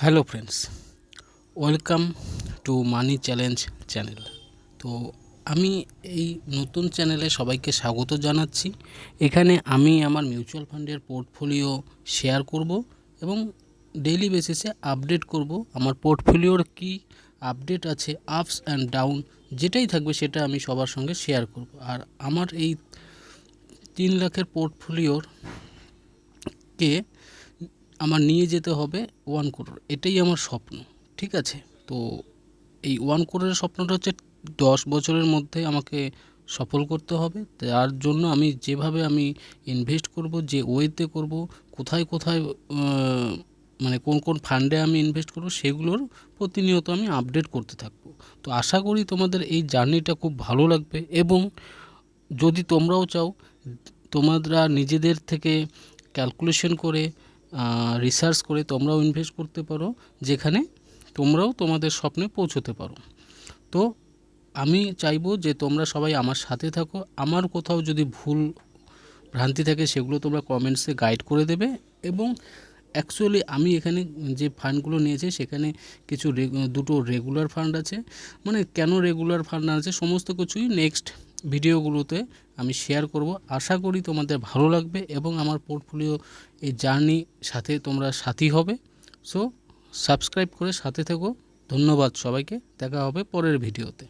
Hello friends, welcome to money challenge channel. তো আমি এই নতুন চ্যানেলে সবাইকে স্বাগত জানাচ্ছি। এখানে আমি আমার মিউচুয়াল ফান্ডের পোর্টফোলিও শেয়ার করব এবং ডেইলি বেসিসে আপডেট করব। আমার পোর্টফোলিওর কি আপডেট আছে, আপস অ্যান্ড ডাউন যেটাই থাকবে সেটা আমি সবার সঙ্গে শেয়ার করব। আর আমার এই 3 লাখের পোর্টফোলিওর কে আমার নিয়ে যেতে হবে 1 করোড়, এটাই আমার স্বপ্ন। ঠিক আছে, তো এই 1 করোড়ের স্বপ্নটা হচ্ছে 10 বছরের মধ্যে আমাকে সফল করতে হবে। তার জন্য আমি যেভাবে আমি ইনভেস্ট করব, যে ওয়েতে করব, কোথায় কোথায় মানে কোন কোন ফান্ডে আমি ইনভেস্ট করব, সেগুলোর প্রতিনিয়ত আমি আপডেট করতে থাকব। তো আশা করি তোমাদের এই জার্নিটা খুব ভালো লাগবে এবং যদি তোমরাও চাও তোমরা নিজেদের থেকে ক্যালকুলেশন করে রিসার্চ করে তোমরাও ইনভেস্ট করতে পারো, যেখানে তোমরাও তোমাদের স্বপ্নে পৌঁছতে পারো। তো আমি চাইবো যে তোমরা সবাই আমার সাথে থাকো। আমার কোথাও যদি ভুল ভ্রান্তি থাকে সেগুলো তোমরা কমেন্টসে গাইড করে দেবে। এবং অ্যাকচুয়ালি আমি এখানে যে ফান্ডগুলো নিয়েছি সেখানে কিছু দুটো রেগুলার ফান্ড আছে। মানে কেন রেগুলার ফান্ড আছে সমস্ত কিছুই নেক্সট ভিডিওগুলোতে আমি শেয়ার করব। আশা করি তোমাদের ভালো লাগবে এবং আমার পোর্টফোলিও এই জার্নি সাথে তোমরা সাথী হবে। সো সাবস্ক্রাইব করে সাথে থেকো। ধন্যবাদ সবাইকে, দেখা হবে পরের ভিডিওতে।